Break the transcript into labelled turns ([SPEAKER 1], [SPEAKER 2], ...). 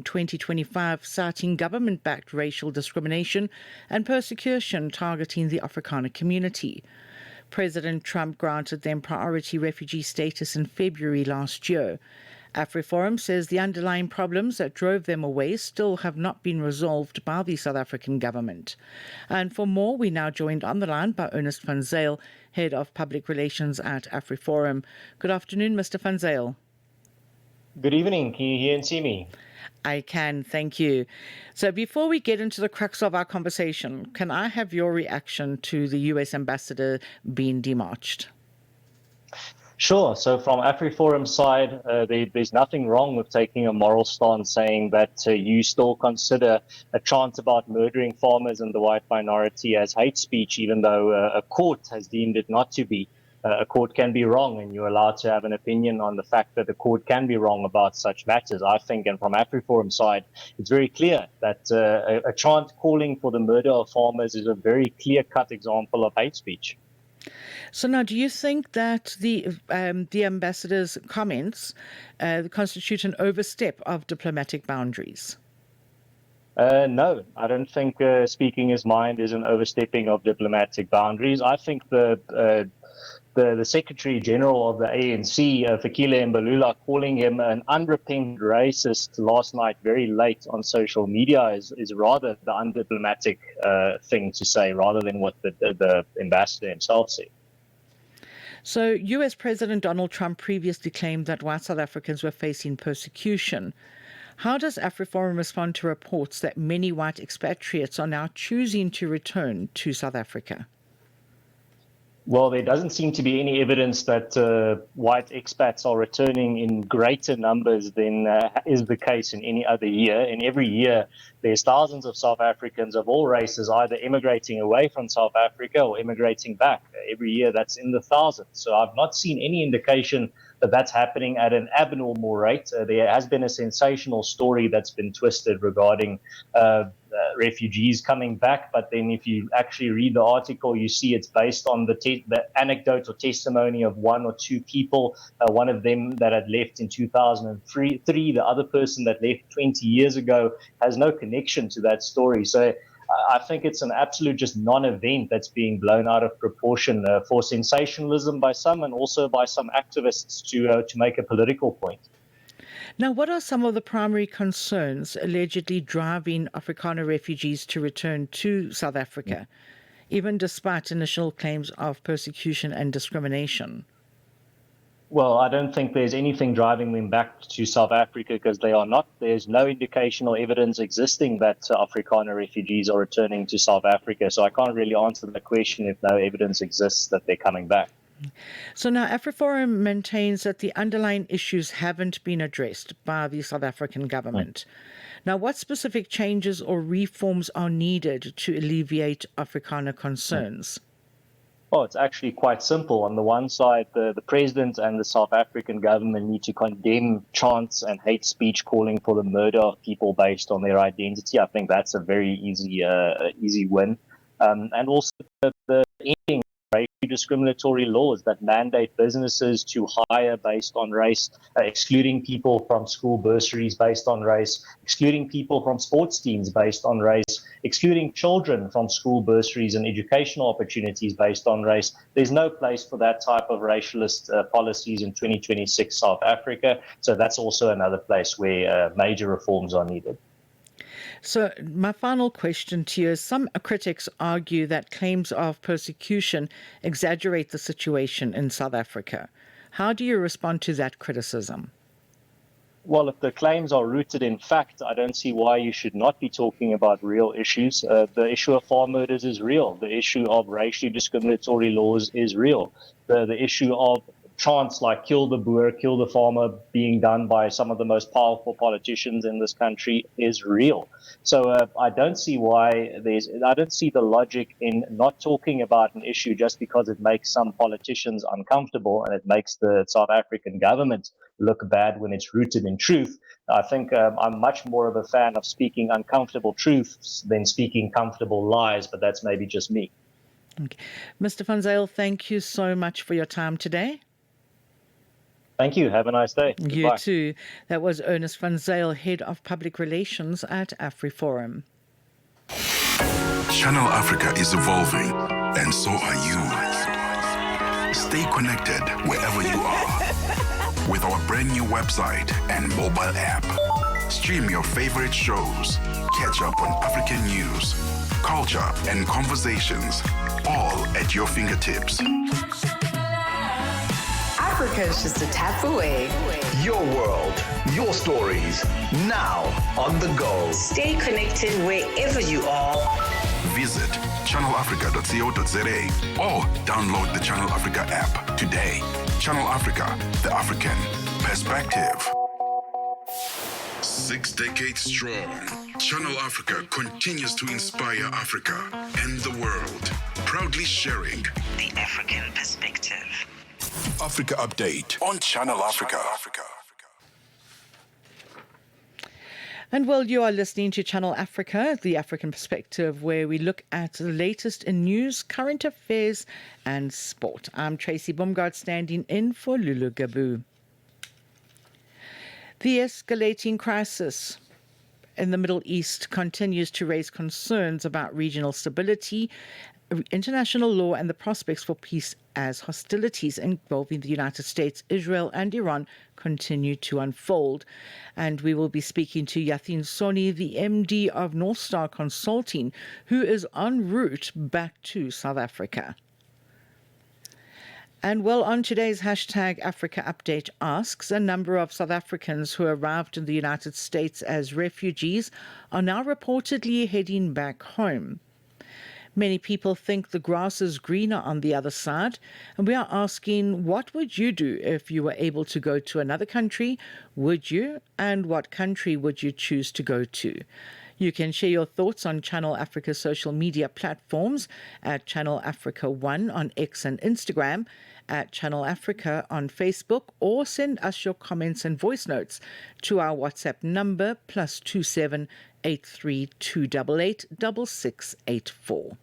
[SPEAKER 1] 2025, citing government-backed racial discrimination and persecution targeting the Afrikaner community. President Trump granted them priority refugee status in February last year. Afriforum says the underlying problems that drove them away still have not been resolved by the South African government. And for more, we're now joined on the line by Ernst Van Zyl, Head of Public Relations at Afriforum. Good afternoon, Mr. Van Zyl.
[SPEAKER 2] Good evening. Can you hear and see me?
[SPEAKER 1] I can, thank you. So before we get into the crux of our conversation, can I have your reaction to the US ambassador being demarched?
[SPEAKER 2] Sure. So from Afriforum's side, there's nothing wrong with taking a moral stance saying that you still consider a chant about murdering farmers and the white minority as hate speech, even though a court has deemed it not to be. A court can be wrong, and you're allowed to have an opinion on the fact that the court can be wrong about such matters, I think. And from Afriforum's side, it's very clear that a chant calling for the murder of farmers is a very clear-cut example of hate speech.
[SPEAKER 1] So now, do you think that the ambassador's comments constitute an overstep of diplomatic boundaries?
[SPEAKER 2] No, I don't think speaking his mind is an overstepping of diplomatic boundaries. I think the Secretary General of the ANC, Fikile Mbalula, calling him an unrepentant racist last night very late on social media is rather the undiplomatic thing to say, rather than what the ambassador himself said.
[SPEAKER 1] So US President Donald Trump previously claimed that white South Africans were facing persecution. How does Afriforum respond to reports that many white expatriates are now choosing to return to South Africa?
[SPEAKER 2] Well, there doesn't seem to be any evidence that white expats are returning in greater numbers than is the case in any other year. In every year, there's thousands of South Africans of all races either immigrating away from South Africa or immigrating back. Every year, that's in the thousands. So I've not seen any indication that that's happening at an abnormal rate. There has been a sensational story that's been twisted regarding refugees coming back, but then if you actually read the article, you see it's based on the anecdote or testimony of one or two people, one of them that had left in 2003, the other person that left 20 years ago has no connection to that story. So I think it's an absolute just non-event that's being blown out of proportion for sensationalism by some and also by some activists to make a political point.
[SPEAKER 1] Now, what are some of the primary concerns allegedly driving Afrikaner refugees to return to South Africa, even despite initial claims of persecution and discrimination?
[SPEAKER 2] Well, I don't think there's anything driving them back to South Africa because they are not. There's no indication or evidence existing that Afrikaner refugees are returning to South Africa. So I can't really answer the question if no evidence exists that they're coming back.
[SPEAKER 1] So now Afriforum maintains that the underlying issues haven't been addressed by the South African government. Now, what specific changes or reforms are needed to alleviate Afrikaner concerns?
[SPEAKER 2] Oh, it's actually quite simple. On the one side, the president and the South African government need to condemn chants and hate speech calling for the murder of people based on their identity. I think that's a very easy win. And also the ending discriminatory laws that mandate businesses to hire based on race, excluding people from school bursaries based on race, excluding people from sports teams based on race, excluding children from school bursaries and educational opportunities based on race. There's no place for that type of racialist policies in 2026 South Africa. So that's also another place where major reforms are needed.
[SPEAKER 1] So my final question to you is, some critics argue that claims of persecution exaggerate the situation in South Africa. How do you respond to that criticism?
[SPEAKER 2] Well, if the claims are rooted in fact, I don't see why you should not be talking about real issues. The issue of farm murders is real. The issue of racially discriminatory laws is real. The issue of chants like kill the boer, kill the farmer being done by some of the most powerful politicians in this country is real. So I don't see the logic in not talking about an issue just because it makes some politicians uncomfortable and it makes the South African government look bad when it's rooted in truth. I think I'm much more of a fan of speaking uncomfortable truths than speaking comfortable lies, but that's maybe just me.
[SPEAKER 1] Okay. Mr. Van Zyl, thank you so much for your time today.
[SPEAKER 2] Thank you. Have a nice day.
[SPEAKER 1] You
[SPEAKER 2] Goodbye.
[SPEAKER 1] too. That was Ernst Van Zyl, Head of Public Relations at Afriforum.
[SPEAKER 3] Channel Africa is evolving, and so are you. Stay connected wherever you are with our brand new website and mobile app. Stream your favorite shows, catch up on African news, culture, and conversations, all at your fingertips.
[SPEAKER 4] Africa is just a tap away.
[SPEAKER 5] Your world, your stories, now on the go.
[SPEAKER 4] Stay connected wherever you are.
[SPEAKER 3] Visit channelafrica.co.za or download the Channel Africa app today. Channel Africa, the African perspective. 6 decades strong, Channel Africa continues to inspire Africa and the world, proudly sharing
[SPEAKER 4] The African perspective.
[SPEAKER 3] Africa Update on Channel Africa.
[SPEAKER 1] And well, you are listening to Channel Africa, the African perspective, where we look at the latest in news, current affairs, and sport. I'm Tracey Boomgaard, standing in for Lulu Gabu. The escalating crisis in the Middle East continues to raise concerns about regional stability, international law, and the prospects for peace as hostilities involving the United States, Israel, and Iran continue to unfold. And we will be speaking to Yatheen Soni, the MD of North Star Consulting, who is en route back to South Africa. And well, on today's hashtag Africa Update asks, a number of South Africans who arrived in the United States as refugees are now reportedly heading back home. Many people think the grass is greener on the other side, and we are asking, what would you do if you were able to go to another country? Would you? And what country would you choose to go to? You can share your thoughts on Channel Africa's social media platforms at Channel Africa 1 on X and Instagram, at Channel Africa on Facebook, or send us your comments and voice notes to our WhatsApp number +27 83 288 6684.